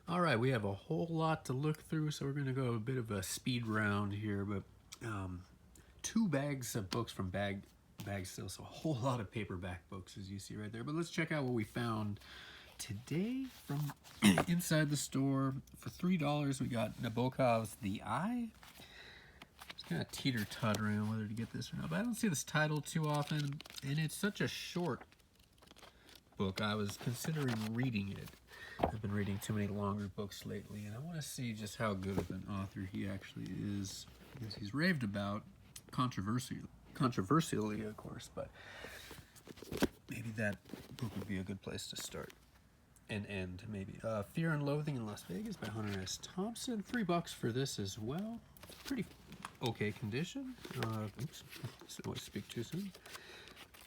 All right, we have a whole lot to look through, so we're going to go a bit of a speed round here. But um, 2 bags of books from Bag Sale, so a whole lot of paperback books, as you see right there. But let's check out what we found today from inside the store. For $3, we got Nabokov's The Eye. It's kind of teeter-tottering on whether to get this or not, but I don't see this title too often, and it's such a short book. I was considering reading it. I've been reading too many longer books lately, and I want to see just how good of an author he actually is, because he's raved about controversially, of course, but maybe that book would be a good place to start and end, maybe. Fear and Loathing in Las Vegas by Hunter S. Thompson. $3 for this as well. Pretty okay condition. Oops, I always speak too soon.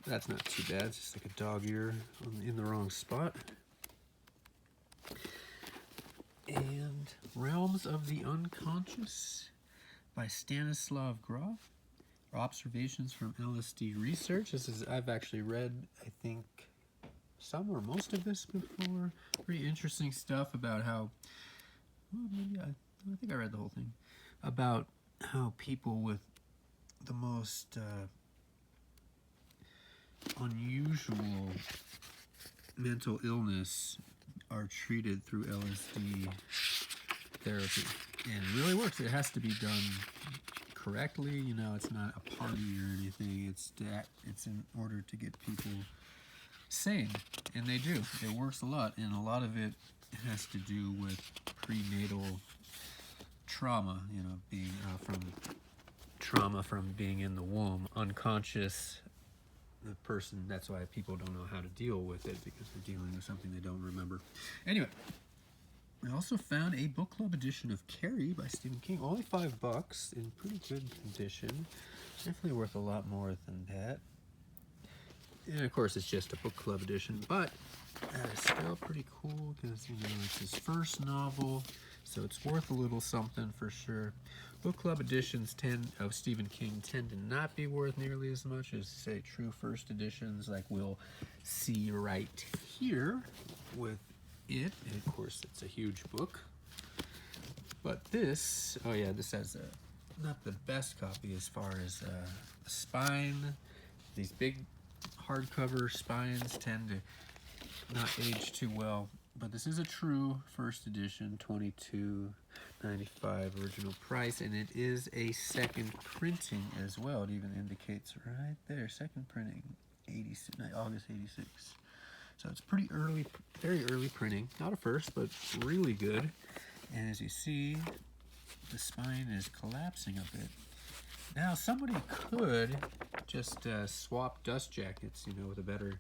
That's not too bad. It's just like a dog ear in the wrong spot. And Realms of the Unconscious by Stanislav Grof. Observations from LSD Research. I've actually read, I think, some or most of this before. Pretty interesting stuff about how, well, maybe I think I read the whole thing, about how people with the most unusual mental illness are treated through LSD therapy, and it really works. It has to be done correctly. You know, it's not a party or anything. It's in order to get people sane, and they do. It works a lot, and a lot of it has to do with prenatal trauma. You know, being from trauma from being in the womb, unconscious. The person, that's why people don't know how to deal with it, because they're dealing with something they don't remember. Anyway, we also found a book club edition of Carrie by Stephen King. Only $5 in pretty good condition. Definitely worth a lot more than that. And of course, it's just a book club edition, but that is still pretty cool because, you know, it's his first novel, so it's worth a little something for sure. Book club editions of Stephen King tend to not be worth nearly as much as, say, true first editions, like we'll see right here with it. And of course, it's a huge book. But this, oh yeah, this has not the best copy as far as the spine. These big hardcover spines tend to not age too well. But this is a true first edition, $22.95 original price, and it is a second printing as well. It even indicates right there, second printing, August 86. So it's pretty early, very early printing. Not a first, but really good. And as you see, the spine is collapsing a bit. Now, somebody could just swap dust jackets, you know, with a better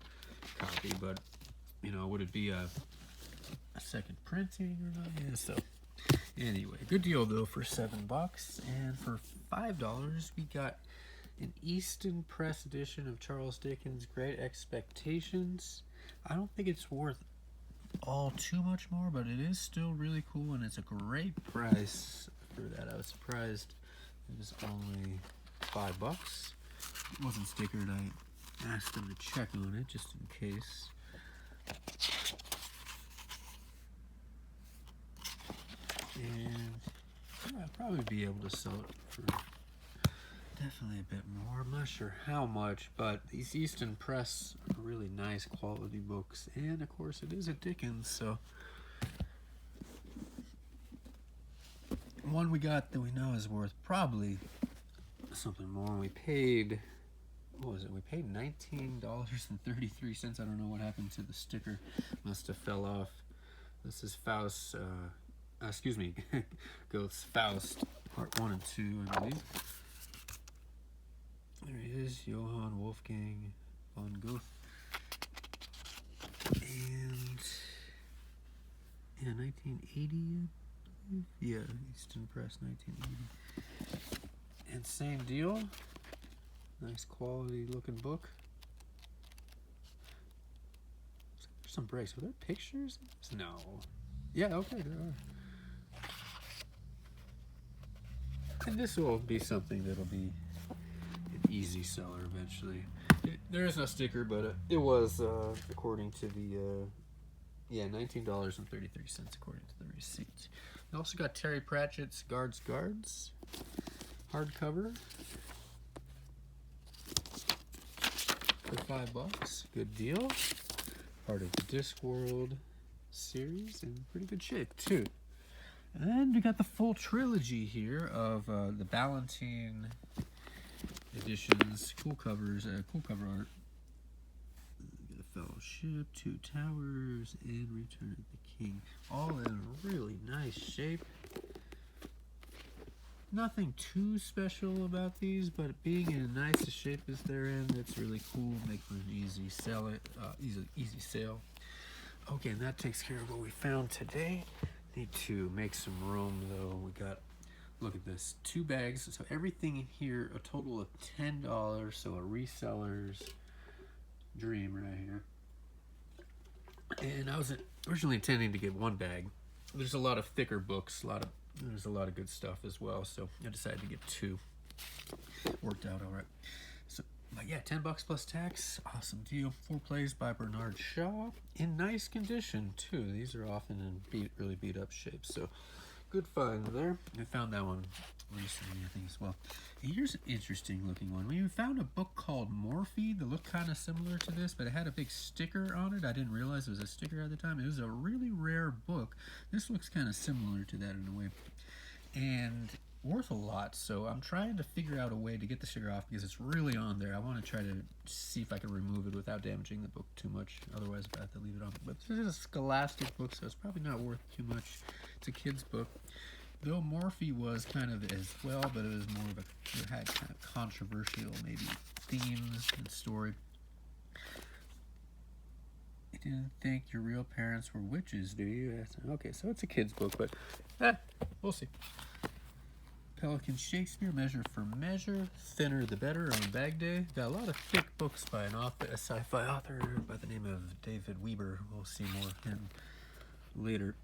copy, but, you know, would it be a second printing or not? Yeah, so anyway, good deal though for $7. And for $5, we got an Easton Press edition of Charles Dickens' Great Expectations. I don't think it's worth all too much more, but it is still really cool, and it's a great price for that. I was surprised it was only $5. It wasn't stickered. I asked them to check on it just in case. And yeah, I'll probably be able to sell it for definitely a bit more. I'm not sure how much, but these Easton Press are really nice quality books. And of course, it is a Dickens, so one we got that we know is worth probably something more. We paid, what was it? We paid $19.33. I don't know what happened to the sticker. Must have fell off. This is Faust, excuse me, Goethe's Faust, part 1 and 2, I believe. There he is, Johann Wolfgang von Goethe. And, yeah, 1980, yeah, Easton Press, 1980. And same deal, nice quality looking book. There's some breaks. Are there pictures? No. Yeah, okay, there are. And this will be something that'll be an easy seller eventually. There is no sticker, but it was, according to the, yeah, $19.33 according to the receipt. We also got Terry Pratchett's Guards, hardcover for $5. Good deal. Part of the Discworld series in pretty good shape too. And we got the full trilogy here of the Ballantine editions, cool covers, cool cover art. The Fellowship, Two Towers, and Return of the King, all in really nice shape. Nothing too special about these, but being in nice shape as they're in, it's really cool. Make for an easy sell, easy sale. Okay, and that takes care of what we found today. Need to make some room though. We got, look at this, 2 bags. So everything in here, a total of $10. So a reseller's dream right here. And I was originally intending to get 1 bag. There's a lot of thicker books, there's a lot of good stuff as well. So I decided to get 2. Worked out all right. So, but yeah, $10 plus tax. Awesome deal. 4 plays by Bernard Shaw in nice condition too. These are often in really beat up shape. So good find there. I found that one recently, I think, as well. Here's an interesting looking one. We found a book called Morphe that looked kind of similar to this, but it had a big sticker on it. I didn't realize it was a sticker at the time. It was a really rare book. This looks kind of similar to that in a way, and worth a lot. So I'm trying to figure out a way to get the sticker off because it's really on there. I want to try to see if I can remove it without damaging the book too much. Otherwise, I have to leave it on. But this is a scholastic book, so it's probably not worth too much. It's a kid's book. Though Morphe was kind of as well, but it was more of it had kind of controversial maybe themes and story. You didn't think your real parents were witches, do you? Okay, so it's a kid's book, but we'll see. Pelican Shakespeare, Measure for Measure, Thinner the Better on Bag Day. Got a lot of thick books by a sci-fi author by the name of David Weber. We'll see more of him later.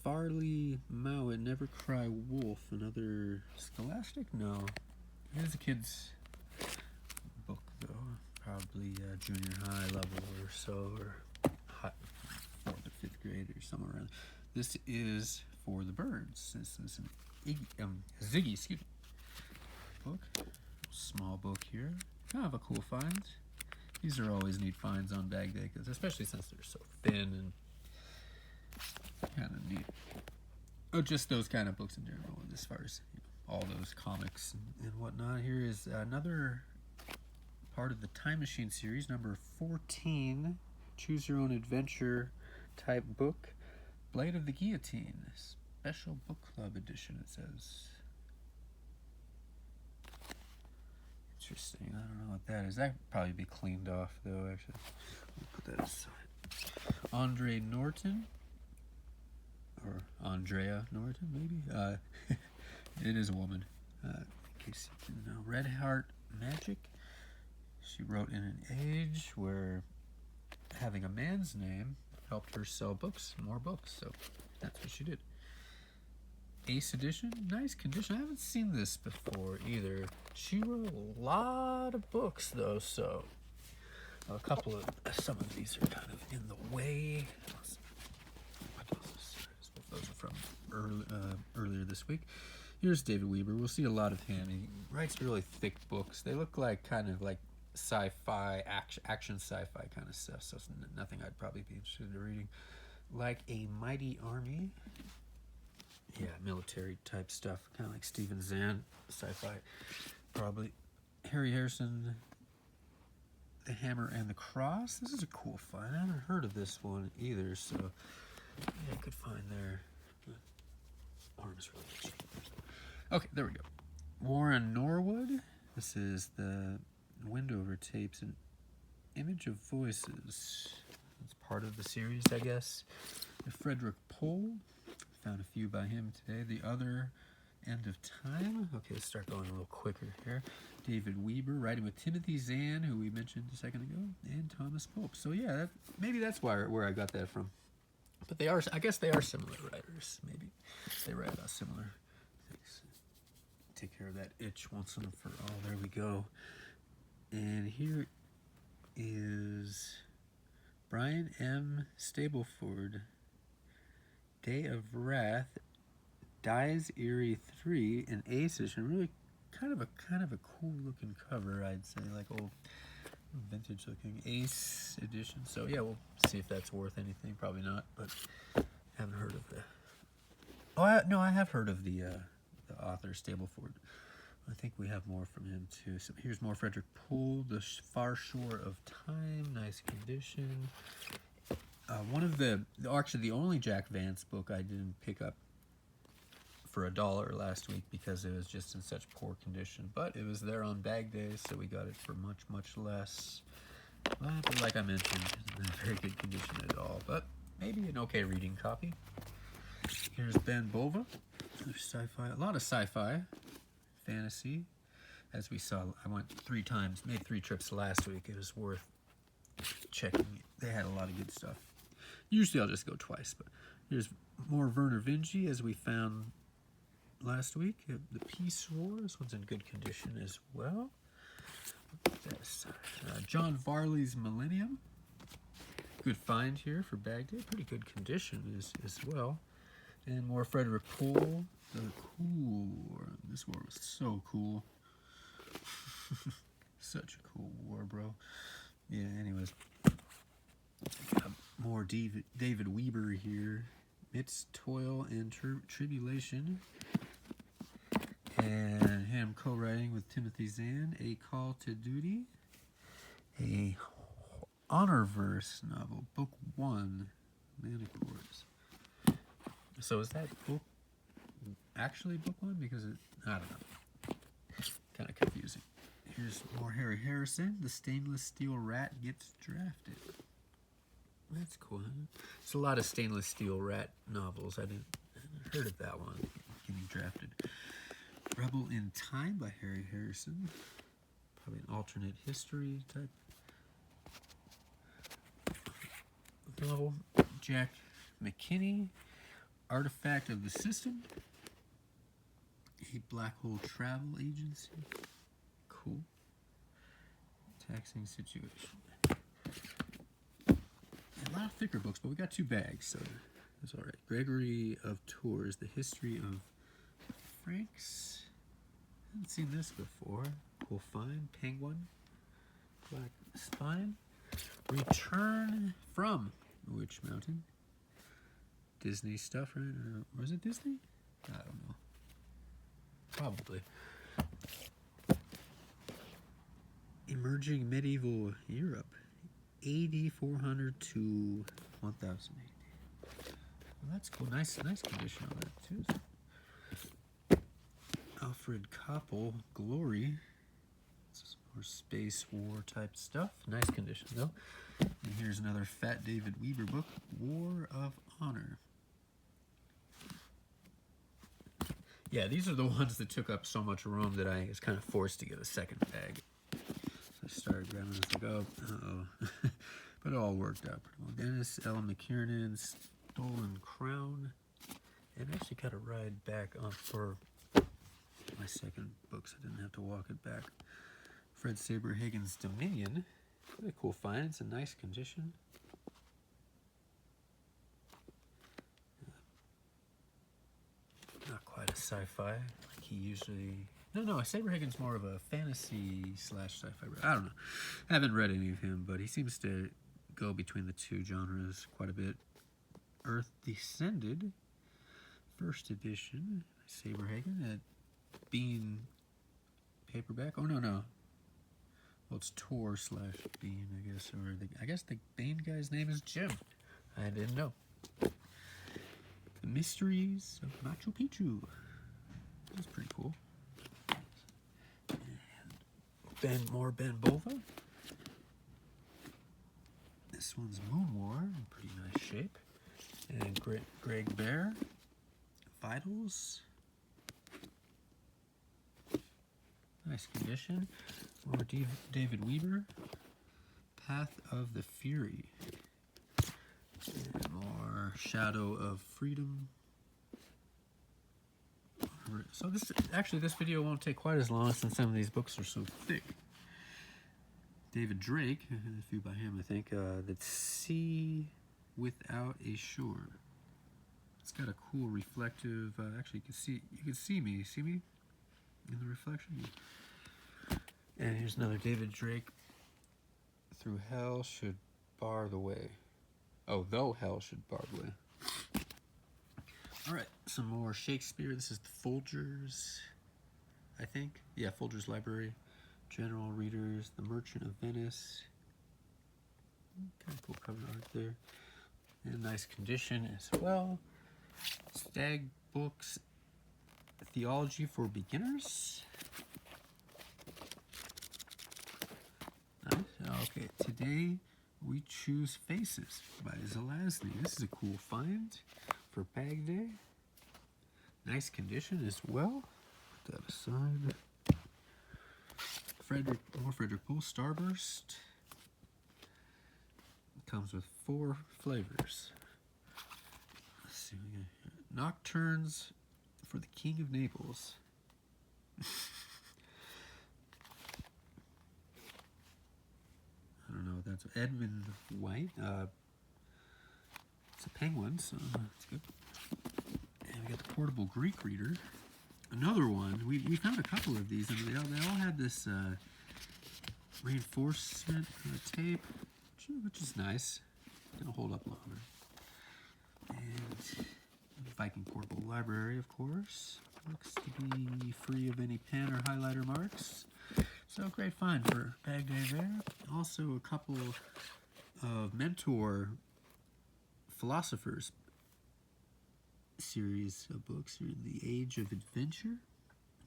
Farley Mowat, Never Cry Wolf, another scholastic? No. It is a kid's book, though. Probably junior high level or so, or 4th or 5th grade or somewhere around. This is For the Birds. This is an Ziggy, book. Small book here. Kind of a cool find. These are always neat finds on Bag Day, because especially since they're so thin and kind of neat. Oh, just those kind of books in general, as far as all those comics and whatnot. Here is another part of the Time Machine series, number 14, Choose Your Own Adventure type book, Blade of the Guillotine, special book club edition, it says. Interesting. I don't know what that is. That could probably be cleaned off, though, actually. We'll put that aside. Andre Norton. Or Andrea Norton, maybe? It is a woman. In case you didn't know. Red Heart Magic. She wrote in an age where having a man's name helped her sell books, more books, so that's what she did. Ace Edition, nice condition. I haven't seen this before either. She wrote a lot of books, though, so some of these are kind of in the way. Those are from earlier this week. Here's David Weber. We'll see a lot of him. He writes really thick books. They look like kind of like sci-fi, action sci-fi kind of stuff, so it's nothing I'd probably be interested in reading. Like a Mighty Army. Yeah, military type stuff, kind of like Stephen Zahn, sci-fi, probably. Harry Harrison, The Hammer and the Cross. This is a cool find. I haven't heard of this one either, so yeah, good find there. The arm is really itchy. Okay, there we go. Warren Norwood. This is the Wendover tapes and Image of Voices. It's part of the series, I guess. Frederick Pohl. Found a few by him today. The Other End of Time. Okay, let's start going a little quicker here. David Weber, writing with Timothy Zahn, who we mentioned a second ago, and Thomas Pope. So yeah, maybe that's where I got that from. But they are, I guess they are similar writers. Maybe they write about similar things. Take care of that itch once and for all. There we go. And here is Brian M. Stableford. Day of Wrath, Dies Eerie 3 in Ace edition. Really kind of a cool looking cover, I'd say, like old vintage looking Ace edition. So yeah, we'll see if that's worth anything. Probably not, but haven't heard of that. Oh no, I have heard of the author Stableford. I think we have more from him too. So here's more Frederick Poole, The Far Shore of Time, nice condition. One of actually the only Jack Vance book I didn't pick up for $1 last week because it was just in such poor condition. But it was there on bag days, so we got it for much less. But like I mentioned, it's not in very good condition at all, but maybe an okay reading copy. Here's Ben Bova, sci-fi, a lot of sci-fi, fantasy. As we saw, I went 3 times, made 3 trips last week. It was worth checking. They had a lot of good stuff. Usually I'll just go twice, but here's more Werner Vinge, as we found last week. The Peace War, this one's in good condition as well. John Varley's Millennium, good find here for bag day, pretty good condition as well. And more Frederick Poole, the Cool War. This war was so cool. Such a cool war, bro. Yeah, anyways. More David Weber here. Midst Toil and Tribulation. And him co-writing with Timothy Zahn, A Call to Duty. A Honorverse novel, book 1, Manacores. So is that book actually book 1? Because I don't know. Kind of confusing. Here's more Harry Harrison, The Stainless Steel Rat Gets Drafted. That's cool, huh? It's a lot of Stainless Steel Rat novels. I hadn't heard of that one getting drafted. Rebel in Time by Harry Harrison. Probably an alternate history type novel. Jack McKinney, Artifact of the System. A Black Hole Travel Agency. Cool. Taxing Situation. A lot of thicker books, but we got 2 bags, so that's all right. Gregory of Tours, The History of Franks. Haven't seen this before. Cool find. Penguin. Black Spine. Return from Witch Mountain. Disney stuff, right? Or was it Disney? I don't know. Probably. Emerging Medieval Europe. AD 400 to 1000 AD. Well, that's cool. Nice condition on that too. Alfred Koppel, Glory. This is more space war type stuff. Nice condition though. And here's another fat David Weber book, War of Honor. Yeah, these are the ones that took up so much room that I was kind of forced to get a second bag. So I started grabbing this, like, oh, uh-oh. But it all worked out pretty well. Dennis L. McKiernan, Stolen Crown. And I actually got a ride back on for my second book, so I didn't have to walk it back. Fred Saberhagen's Dominion. Really cool find. It's in nice condition. Not quite a sci-fi like he usually... No, Saberhagen's more of a fantasy / sci-fi. I don't know. I haven't read any of him, but he seems to go between the 2 genres quite a bit. Earth Descended, first edition, Saberhagen, at Bean paperback. Oh, no. Well, it's Tor / Bean, I guess. Or I guess the Bean guy's name is Jim. I didn't know. The Mysteries of Machu Picchu. That's pretty cool. More Ben Bova. This one's Moon War, in pretty nice shape. And Greg Bear, Vitals. Nice condition. More David Weber, Path of the Fury. And more Shadow of Freedom. So this video won't take quite as long since some of these books are so thick. David Drake, a few by him, I think. The Sea Without a Shore. It's got a cool reflective. Actually, you can see me. See me in the reflection. And here's another David Drake. Through hell should bar the way. Oh, though hell should bar the way. All right, some more Shakespeare. This is the Folgers, I think. Yeah, Folgers Library. General Readers, The Merchant of Venice. Kind of cool cover art there. In nice condition as well. Stagg Books, Theology for Beginners. Nice. Okay, Today We Choose Faces by Zelazny. This is a cool find for Bag Day. Nice condition as well. Put that aside. Frederick Poole, Starburst. Comes with 4 flavors. Let's see, Nocturnes for the King of Naples. I don't know what that's. Edmund White. It's a penguin, so that's good. And we got the portable Greek reader. Another one. We found a couple of these, and they all had this reinforcement tape, which is nice. Gonna hold up longer. And Viking Portable Library, of course. Looks to be free of any pen or highlighter marks. So great find for Bag Day there. Also a couple of Mentor Philosophers series of books. The Age of Adventure,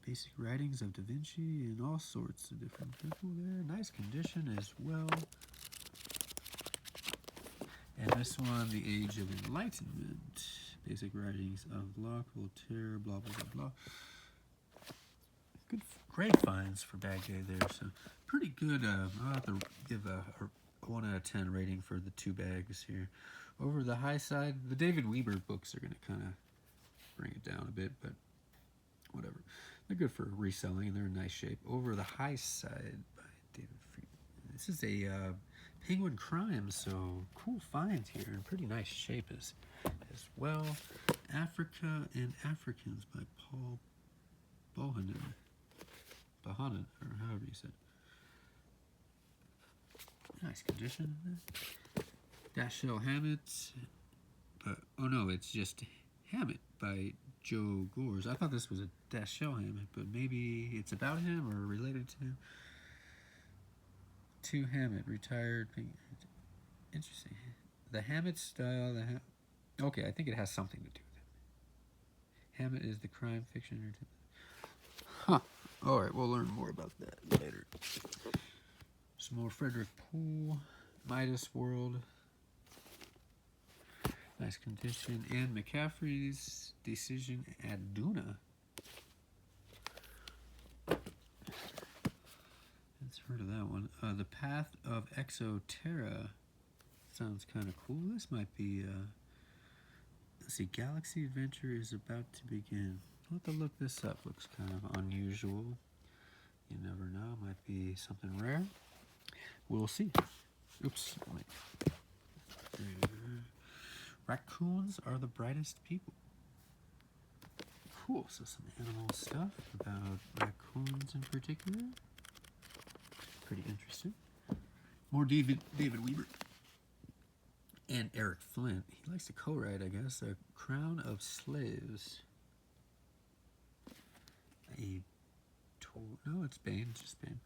Basic Writings of Da Vinci, and all sorts of different people there. Nice condition as well. And this one, The Age of Enlightenment, Basic Writings of Locke, Voltaire, blah, blah, blah, blah. Great finds for Bag Day there. So pretty good. I'll have to give a 1 out of 10 rating for the 2 bags here. Over the high side, the David Weber books are going to kind of bring it down a bit, but whatever. They're good for reselling, and they're in nice shape. Over the high side by David Friedman. This is a Penguin Crime, so cool find here, in pretty nice shape as well. Africa and Africans by Paul Bohannon, or however you said it. Nice condition. Dashiell Hammett, oh no, it's just Hammett by Joe Gores. I thought this was a Dashiell Hammett, but maybe it's about him or related to him. To Hammett, retired. Interesting. The Hammett style. Okay, I think it has something to do with it. Hammett is the crime fiction. Huh. All right, we'll learn more about that later. Some more Frederick Poole, Midas World. Nice condition. And McCaffrey's Decision at Duna. Let's heard of that one. The Path of Exoterra. Sounds kind of cool. This might be, let's see, Galaxy Adventure is about to begin. I'll have to look this up. Looks kind of unusual. You never know. Might be something rare. We'll see. Oops. Raccoons are the brightest people. Cool. So some animal stuff about raccoons in particular. Pretty interesting. More David Weber. And Eric Flint. He likes to co-write, I guess. A Crown of Slaves. No, it's Bane. It's just Bane.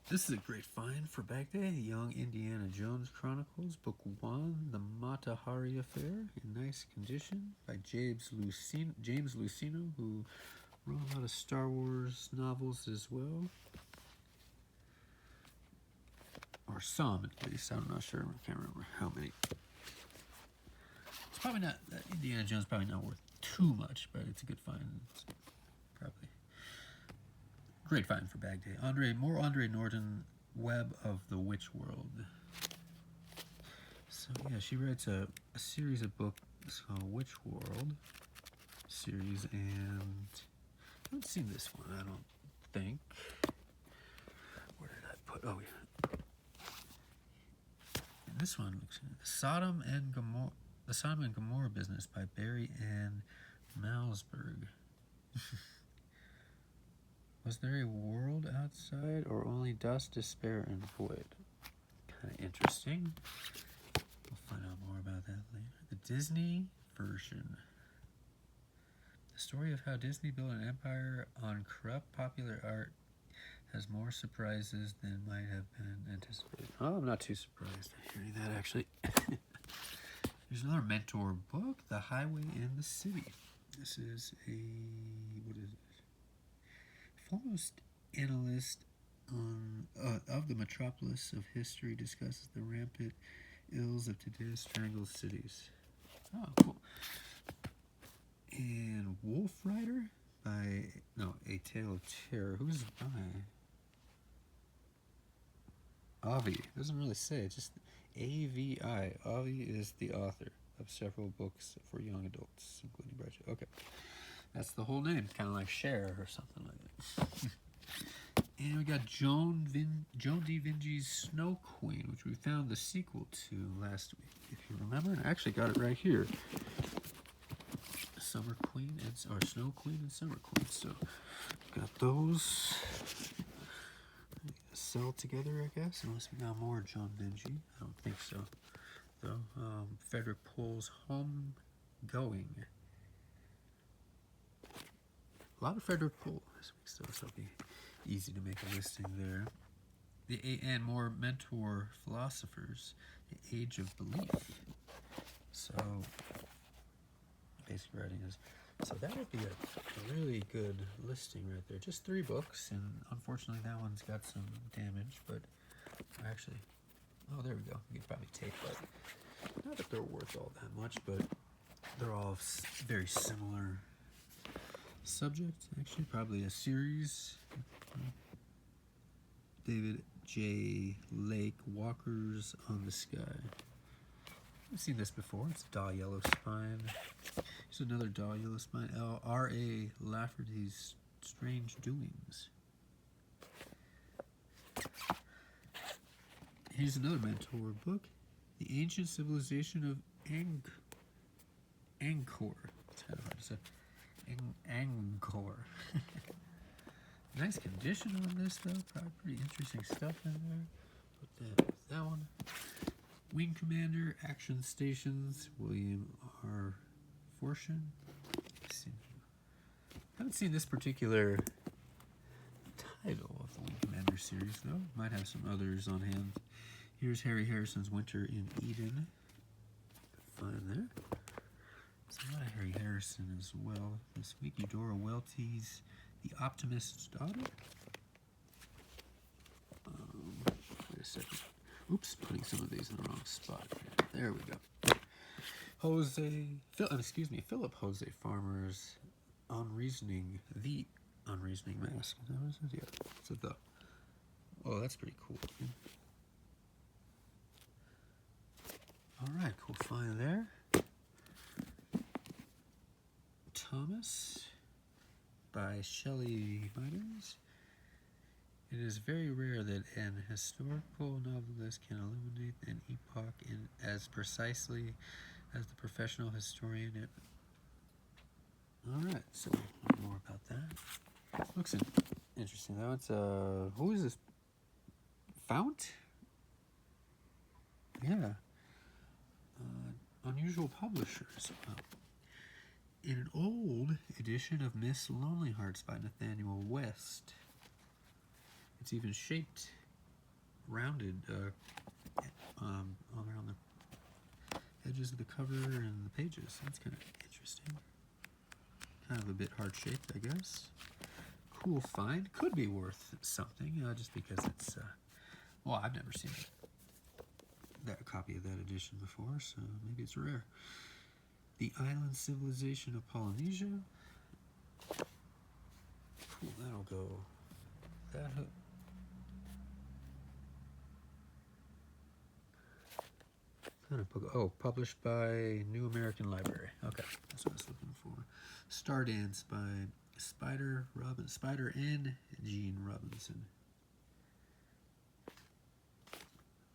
This is a great find for Bag Day. The Young Indiana Jones Chronicles, Book 1, The Mata Hari Affair, in nice condition, by James Luceno, who wrote a lot of Star Wars novels as well. Or some, at least. I'm not sure. I can't remember how many. It's probably not, Indiana Jones is probably not worth too much, but it's a good find. It's probably great find for Bag Day. More Andre Norton, Web of the Witch World. So yeah, she writes a series of books called Witch World series, and I haven't seen this one, I don't think. Where did I put? Oh yeah. And this one looks Sodom and The Sodom and Gomorrah Business by Barry Ann Malsberg. Was there a world outside or only dust, despair, and void? Kind of interesting. We'll find out more about that later. The Disney version. The story of how Disney built an empire on corrupt popular art has more surprises than might have been anticipated. Oh, I'm not too surprised hearing that, actually. There's another mentor book, The Highway and the City. This is a, what is it? Foremost analyst of the metropolis of history discusses the rampant ills of today's strangled cities. Oh, cool. And Wolf Rider by, no, A Tale of Terror. Who's it by? Avi. It doesn't really say. It's just A-V-I. Avi is the author of several books for young adults, including Bradshaw. Okay. That's the whole name. Kind of like Cher or something like that. And we got Joan D. Vinge's Snow Queen, which we found the sequel to last week, if you remember. And I actually got it right here. Summer Queen or Snow Queen and Summer Queen. So got those. Sell together, I guess, unless we got more John Vinge. I don't think so, though. Frederick Pohl's Home Going. A lot of Frederick Pohl this week, so it'll be easy to make a listing there. The and more mentor philosophers, The Age of Belief. So, basic writing is. So that would be a really good listing right there. Just 3 books, and unfortunately that one's got some damage, but actually, oh, there we go. You can probably take that. Not that they're worth all that much, but they're all very similar subject. Actually, probably a series. David J. Lake, Walkers on the Sky. I've seen this before. It's Daw Yellow Spine. Here's another Daw Yellow Spine. R.A. Lafferty's Strange Doings. Here's another mentor book. The Ancient Civilization of Angkor. It's kind of hard to say. Angkor. Nice condition on this, though. Probably pretty interesting stuff in there. Put that one. Wing Commander, Action Stations, William R. Fortune. Haven't seen this particular title of the Wing Commander series, though. Might have some others on hand. Here's Harry Harrison's Winter in Eden. Find there. There's a lot of Harry Harrison as well this week. Eudora Welty's The Optimist's Daughter. Wait a second. Oops, putting some of these in the wrong spot. There we go. Philip Jose Farmer's The Unreasoning Mask. Yeah, it's a the. Oh, that's pretty cool. All right, cool find there. Thomas by Shelley Miners. It is very rare that an historical novelist can illuminate an epoch as precisely as the professional historian. Alright, so more about that. Looks interesting though. It's who is this? Fount? Yeah. Unusual Publishers. In an old edition of Miss Lonely Hearts by Nathaniel West. It's even shaped, rounded around the edges of the cover and the pages. That's kind of interesting. Kind of a bit heart-shaped, I guess. Cool find. Could be worth something, just because it's, well, I've never seen that copy of that edition before, so maybe it's rare. The Island Civilization of Polynesia. Cool, that'll go. Oh, published by New American Library. Okay, that's what I was looking for. Stardance by Spider and Gene Robinson.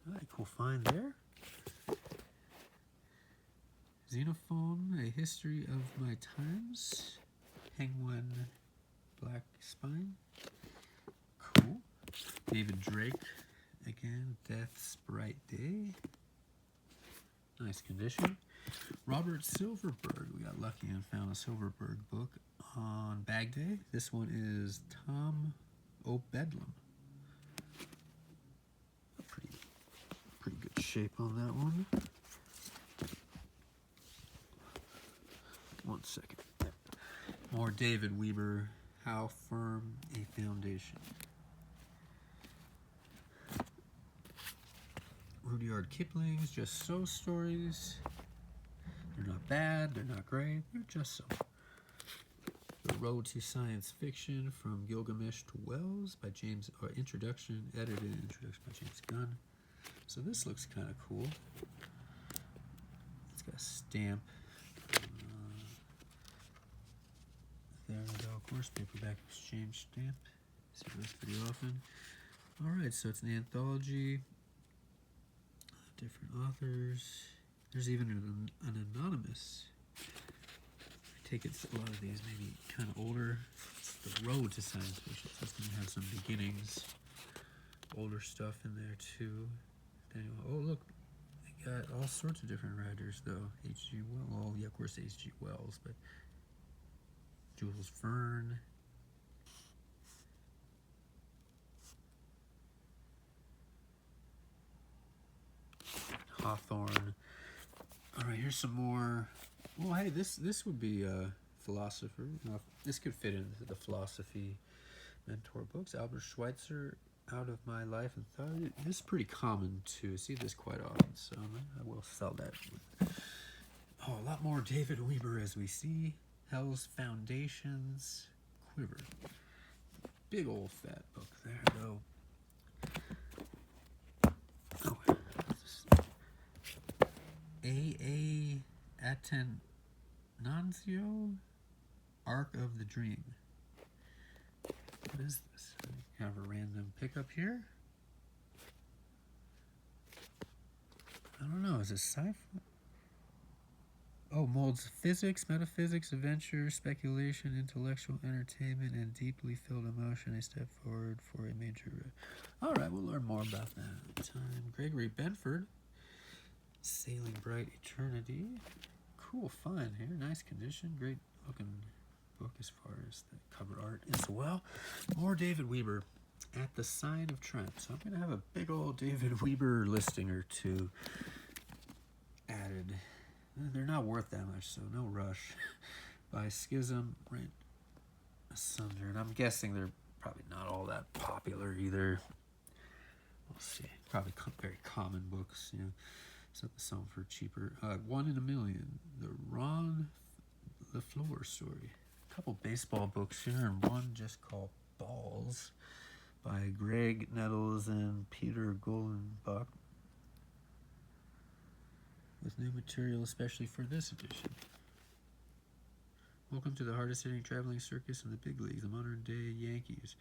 All right, cool find there. Xenophon, A History of My Times. Penguin Black Spine. Cool. David Drake, again, Death's Bright Day. Nice condition. Robert Silverberg, we got lucky and found a Silverberg book on Bag Day. This one is Tom O'Bedlam. Pretty good shape on that one. One second. More David Weber, How Firm a Foundation. Rudyard Kipling's Just So stories. They're not bad, they're not great, they're just so. The Road to Science Fiction from Gilgamesh to Wells by James, introduction, edited introduction by James Gunn. So this looks kind of cool. It's got a stamp. There we go, of course, paperback exchange stamp. See those pretty often. Alright, so it's an anthology. Different authors. There's even an anonymous. I take it a lot of these maybe kind of older. It's The Road to Science Fiction. So it's going to have some beginnings. Older stuff in there too. Anyway, oh look, they got all sorts of different writers though. H.G. Wells. Well, yeah, of course H.G. Wells, but Jules Verne. Hawthorne. All right, here's some more. Well, hey, this would be a philosopher. This could fit into the philosophy mentor books. Albert Schweitzer, Out of My Life and Thought. This is pretty common too. I see this quite often, so I will sell that. Oh, a lot more David Weber as we see. Hell's Foundations, Quiver. Big old fat book there, though. Oh, A.A. Attanasio, Arc of the Dream. What is this? I have a random pickup here. I don't know, is it sci-fi? Oh, molds physics, metaphysics, adventure, speculation, intellectual entertainment, and deeply filled emotion. A step forward for a major... All right, we'll learn more about that time. Gregory Benford, Sailing Bright Eternity. Cool find here. Nice condition. Great looking book as far as the cover art as well. More David Weber, At the Sign of Trent. So I'm going to have a big old David Weber listing or two added. They're not worth that much, so no rush. By Schism, Rent Asunder. And I'm guessing they're probably not all that popular either. We'll see. Probably very common books, you know. Set the song for cheaper. One in a Million. The Ron LaFleur story. A couple baseball books here, and one just called Balls by Greg Nettles and Peter Goldenbach. With new material especially for this edition. Welcome to the hardest hitting traveling circus in the big leagues, the modern day Yankees.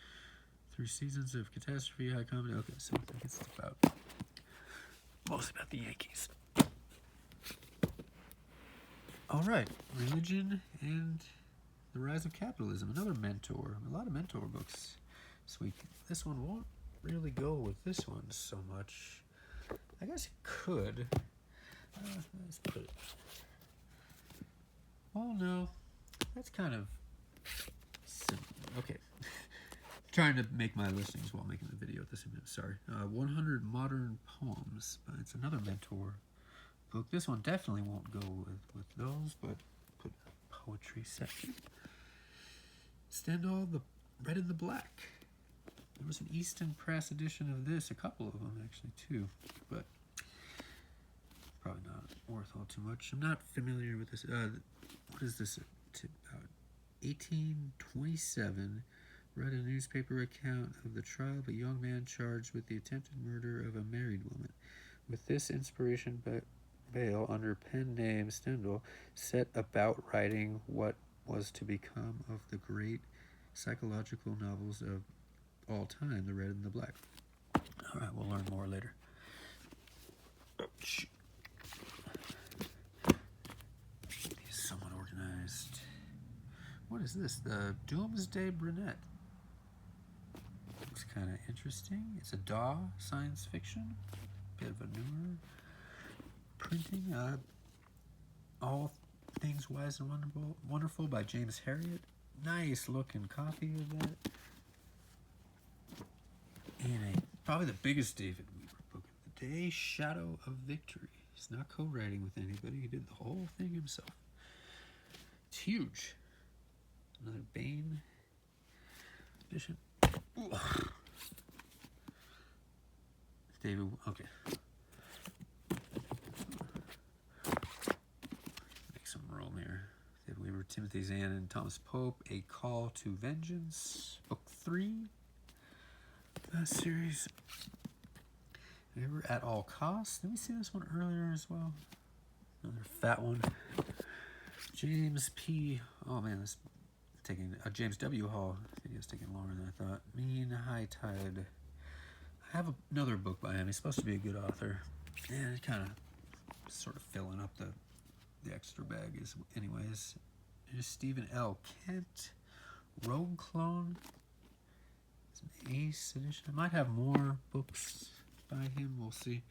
Through seasons of catastrophe, high comedy. Okay, so I think it's mostly about the Yankees. Alright, Religion and the Rise of Capitalism. Another mentor. A lot of mentor books this week. This one won't really go with this one so much. I guess it could. Let's put it. Oh no, that's kind of simple. Okay, trying to make my listings while making the video at the same time. Sorry. 100 Modern Poems. It's another mentor book. This one definitely won't go with those, but put poetry section. Stendhal, The Red and the Black. There was an Easton Press edition of this, a couple of them actually too, but probably not worth all too much. I'm not familiar with this. What is this about? 1827, read a newspaper account of the trial of a young man charged with the attempted murder of a married woman. With this inspiration, Bale, under pen name Stendhal, set about writing what was to become of the great psychological novels of all time, The Red and the Black. All right, we'll learn more later. What is this? The Doomsday Brunette. Looks kind of interesting. It's a DAW science fiction. Bit of a newer printing. All Things Wise and Wonderful by James Herriot. Nice looking copy of that. And probably the biggest David Weaver book of the day, Shadow of Victory. He's not co-writing with anybody. He did the whole thing himself. It's huge. Another Bane edition. Ooh. David, okay. Make some room here. David Weaver, Timothy Zahn, and Thomas Pope. A Call to Vengeance, Book 3. Series. Weaver at All Costs. Did we see this one earlier as well? Another fat one. James P. Oh man, this taking James W. Hall. I think it's taking longer than I thought. Mean High Tide. I have another book by him. He's supposed to be a good author, and it kind of sort of filling up the extra bag is anyways. There's Stephen L. Kent, Rogue Clone. It's an Ace edition. I might have more books by him. We'll see.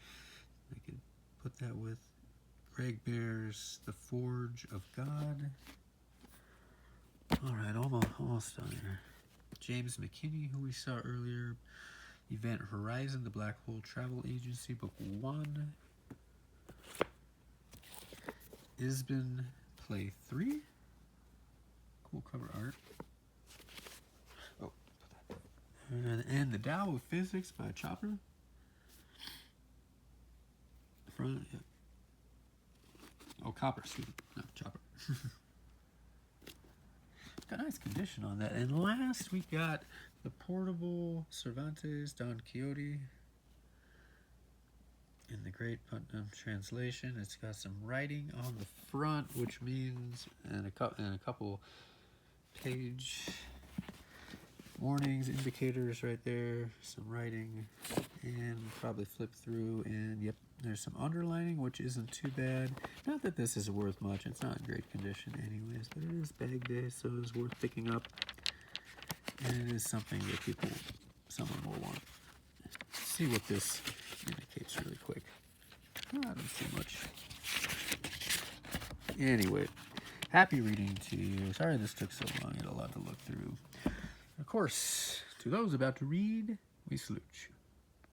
I could put that with Greg Bear's The Forge of God. All right, almost done here. James McKinney, who we saw earlier. Event Horizon, The Black Hole Travel Agency, Book 1. Isbin Play 3. Cool cover art. Oh, put that. And The Tao of Physics by Chopper. Front, yeah. Oh, Copper, excuse me. No, Chopper. Got nice condition on that. And last we got the portable Cervantes Don Quixote in the Great Putnam translation. It's got some writing on the front, which means and a couple page warnings, indicators right there, some writing, and probably flip through, and yep, there's some underlining, which isn't too bad. Not that this is worth much, it's not in great condition anyways, but it is bag day, so it's worth picking up, and it is something that someone will want. Let's see what this indicates really quick. I don't see much. Anyway, happy reading to you. Sorry this took so long, I had a lot to look through. Of course, to those about to read, we salute you.